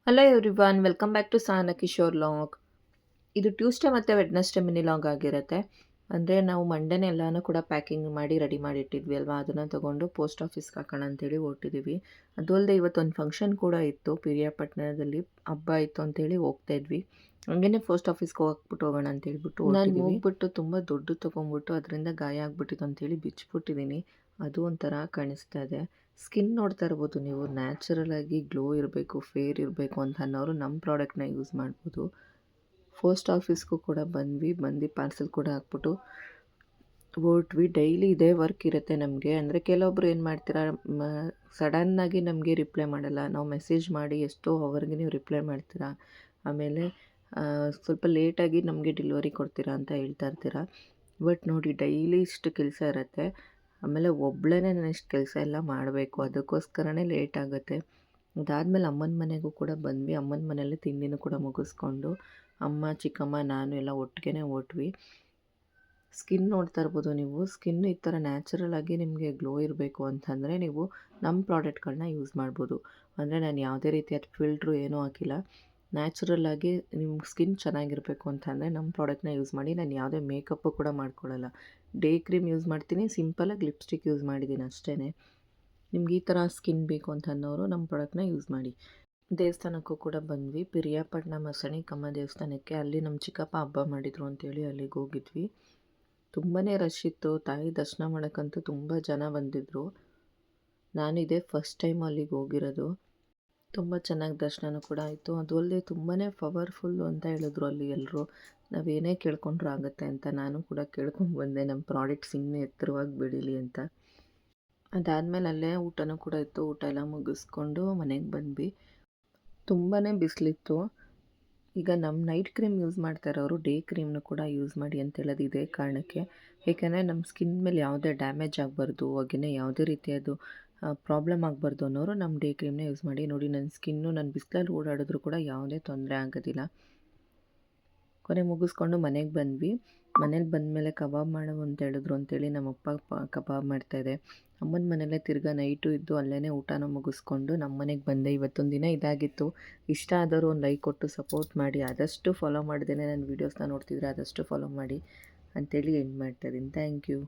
Hello everyone, welcome back to Sahana Kishore log. ಇದು Tuesday ಮತ್ತು Wednesday mini log ಆಗಿರುತ್ತೆ. ಅಂದರೆ ನಾವು ಮಂಡೇನೆ ಎಲ್ಲನೂ ಕೂಡ ಪ್ಯಾಕಿಂಗ್ ಮಾಡಿ ರೆಡಿ ಮಾಡಿ ಇಟ್ಟಿದ್ವಿ ಅಲ್ವಾ, ಅದನ್ನು ತೊಗೊಂಡು ಪೋಸ್ಟ್ ಆಫೀಸ್ಗೆ ಹಾಕೋಣ ಅಂತೇಳಿ ಹೊರಟಿದ್ದೀವಿ. ಅದು ಅಲ್ಲದೆ ಇವತ್ತೊಂದು ಫಂಕ್ಷನ್ ಕೂಡ ಇತ್ತು, ಪಿರಿಯಾಪಟ್ಟಣದಲ್ಲಿ ಹಬ್ಬ ಇತ್ತು ಅಂತೇಳಿ ಹೋಗ್ತಾ ಇದ್ವಿ. ಹಂಗೇ ಪೋಸ್ಟ್ ಆಫೀಸ್ಗೆ ಹೋಗೋಣ ಅಂತ ಹೇಳ್ಬಿಟ್ಟು ನಾನು ಹೋಗ್ಬಿಟ್ಟು ತುಂಬ ದೊಡ್ಡ ತೊಗೊಂಡ್ಬಿಟ್ಟು ಅದರಿಂದ ಗಾಯ ಆಗ್ಬಿಟ್ಟಿತ್ತು ಅಂತೇಳಿ ಬಿಚ್ಚಿಬಿಟ್ಟಿದ್ದೀನಿ. ಅದು ಒಂಥರ ಕಾಣಿಸ್ತಾ ಇದೆ. ಸ್ಕಿನ್ ನೋಡ್ತಾ ಇರ್ಬೋದು ನೀವು, ನ್ಯಾಚುರಲ್ ಆಗಿ ಗ್ಲೋ ಇರಬೇಕು, ಫೇರ್ ಇರಬೇಕು ಅಂತ ಅನ್ನೋರು ನಮ್ಮ ಪ್ರಾಡಕ್ಟ್ನ ಯೂಸ್ ಮಾಡ್ಬೋದು. ಪೋಸ್ಟ್ ಆಫೀಸ್ಗೂ ಕೂಡ ಬಂದು ಪಾರ್ಸೆಲ್ ಕೂಡ ಹಾಕ್ಬಿಟ್ಟು ಹೊರಟ್ವಿ. ಡೈಲಿ ಇದೇ ವರ್ಕ್ ಇರುತ್ತೆ ನಮಗೆ. ಅಂದರೆ ಕೆಲವೊಬ್ರು ಏನು ಮಾಡ್ತೀರಾ, ಸಡನ್ನಾಗಿ ನಮಗೆ ರಿಪ್ಲೈ ಮಾಡಲ್ಲ. ನಾವು ಮೆಸೇಜ್ ಮಾಡಿ ಎಷ್ಟೋ ಅವರ್ಗೆ ನೀವು ರಿಪ್ಲೈ ಮಾಡ್ತೀರಾ, ಆಮೇಲೆ ಸ್ವಲ್ಪ ಲೇಟಾಗಿ ನಮಗೆ ಡೆಲಿವರಿ ಕೊಡ್ತೀರಾ ಅಂತ ಹೇಳ್ತಾ ಇರ್ತೀರಾ. ಬಟ್ ನೋಡಿ, ಡೈಲಿ ಇಷ್ಟು ಕೆಲಸ ಇರುತ್ತೆ. ಆಮೇಲೆ ಒಬ್ಬಳೇ ನಾನು ಇಷ್ಟು ಕೆಲಸ ಎಲ್ಲ ಮಾಡಬೇಕು, ಅದಕ್ಕೋಸ್ಕರನೇ ಲೇಟ್ ಆಗುತ್ತೆ. ಅದಾದಮೇಲೆ ಅಮ್ಮನ ಮನೆಗೂ ಕೂಡ ಬಂದ್ವಿ. ಅಮ್ಮನ ಮನೆಯಲ್ಲೇ ತಿಂಡಿನೂ ಕೂಡ ಮುಗಿಸ್ಕೊಂಡು ಅಮ್ಮ, ಚಿಕ್ಕಮ್ಮ, ನಾನು ಎಲ್ಲ ಒಟ್ಟಿಗೆ ಹೊರಟ್ವಿ. ಸ್ಕಿನ್ ನೋಡ್ತಾ ಇರ್ಬೋದು ನೀವು. ಸ್ಕಿನ್ ಈ ಥರ ನ್ಯಾಚುರಲ್ ಆಗಿ ನಿಮಗೆ ಗ್ಲೋ ಇರಬೇಕು ಅಂತಂದರೆ ನೀವು ನಮ್ಮ ಪ್ರಾಡಕ್ಟ್ಗಳನ್ನ ಯೂಸ್ ಮಾಡ್ಬೋದು. ಅಂದರೆ ನಾನು ಯಾವುದೇ ರೀತಿಯಾದ ಫಿಲ್ಟ್ರು ಏನೂ ಹಾಕಿಲ್ಲ. ನ್ಯಾಚುರಲ್ ಆಗಿ ನಿಮ್ಮ ಸ್ಕಿನ್ ಚೆನ್ನಾಗಿರಬೇಕು ಅಂತಂದರೆ ನಮ್ಮ ಪ್ರಾಡಕ್ಟ್ನ ಯೂಸ್ ಮಾಡಿ. ನಾನು ಯಾವುದೇ ಮೇಕಪ್ಪು ಕೂಡ ಮಾಡ್ಕೊಳ್ಳಲ್ಲ. ಡೇ ಕ್ರೀಮ್ ಯೂಸ್ ಮಾಡ್ತೀನಿ, ಸಿಂಪಲಾಗಿ ಲಿಪ್ಸ್ಟಿಕ್ ಯೂಸ್ ಮಾಡಿದ್ದೀನಿ ಅಷ್ಟೇ. ನಿಮ್ಗೆ ಈ ಥರ ಸ್ಕಿನ್ ಬೇಕು ಅಂತ ಅನ್ನೋರು ನಮ್ಮ ಪ್ರಾಡಕ್ಟ್ನ ಯೂಸ್ ಮಾಡಿ. ದೇವಸ್ಥಾನಕ್ಕೂ ಕೂಡ ಬಂದ್ವಿ. ಪಿರಿಯಾಪಟ್ಟಣ ಮಸಣಿಕಮ್ಮ ದೇವಸ್ಥಾನಕ್ಕೆ. ಅಲ್ಲಿ ನಮ್ಮ ಚಿಕ್ಕಪ್ಪ ಹಬ್ಬ ಮಾಡಿದರು ಅಂತೇಳಿ ಅಲ್ಲಿಗೆ ಹೋಗಿದ್ವಿ. ತುಂಬಾ ರಶ್ ಇತ್ತು. ತಾಯಿ ದರ್ಶನ ಮಾಡೋಕ್ಕಂತೂ ತುಂಬ ಜನ ಬಂದಿದ್ದರು. ನಾನು ಇದೇ ಫಸ್ಟ್ ಟೈಮ್ ಅಲ್ಲಿಗೆ ಹೋಗಿರೋದು. ತುಂಬ ಚೆನ್ನಾಗಿ ದರ್ಶನನೂ ಕೂಡ ಆಯಿತು. ಅದು ಅಲ್ಲದೆ ತುಂಬಾ ಪವರ್ಫುಲ್ಲು ಅಂತ ಹೇಳಿದ್ರು ಅಲ್ಲಿ ಎಲ್ಲರೂ. ನಾವೇನೇ ಕೇಳ್ಕೊಂಡ್ರೂ ಆಗುತ್ತೆ ಅಂತ ನಾನು ಕೂಡ ಕೇಳ್ಕೊಂಡು ಬಂದೆ, ನಮ್ಮ ಪ್ರಾಡಕ್ಟ್ಸ್ ಇನ್ನೂ ಎತ್ತರವಾಗಿ ಬೆಳೀಲಿ ಅಂತ. ಅದಾದಮೇಲೆ ಅಲ್ಲೇ ಊಟನೂ ಕೂಡ ಇತ್ತು. ಊಟ ಎಲ್ಲ ಮುಗಿಸ್ಕೊಂಡು ಮನೆಗೆ ಬಂದ್ವಿ. ತುಂಬಾ ಬಿಸಿಲಿತ್ತು. ಈಗ ನಮ್ಮ ನೈಟ್ ಕ್ರೀಮ್ ಯೂಸ್ ಮಾಡ್ತಾ ಇರೋರು ಡೇ ಕ್ರೀಮ್ನು ಕೂಡ ಯೂಸ್ ಮಾಡಿ ಅಂತ ಹೇಳೋದು ಇದೇ ಕಾರಣಕ್ಕೆ. ಏಕೆಂದರೆ ನಮ್ಮ ಸ್ಕಿನ್ ಮೇಲೆ ಯಾವುದೇ ಡ್ಯಾಮೇಜ್ ಆಗಬಾರ್ದು, ಹಾಗೆಯೇ ಯಾವುದೇ ರೀತಿಯದು ಪ್ರಾಬ್ಲಮ್ ಆಗಬಾರ್ದು ಅನ್ನೋರು ನಮ್ಮ ಡೇ ಕ್ರೀಮ್ನ ಯೂಸ್ ಮಾಡಿ. ನೋಡಿ, ನನ್ನ ಸ್ಕಿನ್ನು ನಾನು ಬಿಸಿಲಲ್ಲಿ ಓಡಾಡಿದ್ರು ಕೂಡ ಯಾವುದೇ ತೊಂದರೆ ಆಗೋದಿಲ್ಲ. ಕೊನೆ ಮುಗಿಸ್ಕೊಂಡು ಮನೆಗೆ ಬಂದ್ವಿ. ಮನೇಲಿ ಬಂದಮೇಲೆ ಕಬಾಬ್ ಮಾಡು ಅಂತ ಹೇಳಿದ್ರು ಅಂತೇಳಿ ನಮ್ಮಪ್ಪ ಕಬಾಬ್ ಮಾಡ್ತಾಯಿದ್ದೆ. ಅಮ್ಮನ ಮನೆಯಲ್ಲೇ ತಿರ್ಗಾ ನೈಟು ಇದ್ದು ಅಲ್ಲೇ ಊಟನ ಮುಗಿಸ್ಕೊಂಡು ನಮ್ಮ ಮನೆಗೆ ಬಂದೆ. ಇವತ್ತೊಂದು ದಿನ ಇದಾಗಿತ್ತು. ಇಷ್ಟ ಆದವರು ಒಂದು ಲೈಕ್ ಕೊಟ್ಟು ಸಪೋರ್ಟ್ ಮಾಡಿ. ಆದಷ್ಟು ಫಾಲೋ ಮಾಡ್ದೇ ನನ್ನ ವೀಡಿಯೋಸ್ನ ನೋಡ್ತಿದ್ರೆ ಆದಷ್ಟು ಫಾಲೋ ಮಾಡಿ ಅಂತೇಳಿ ಎಂಡ್ ಮಾಡ್ತಾಯಿದ್ದೀನಿ. Thank you.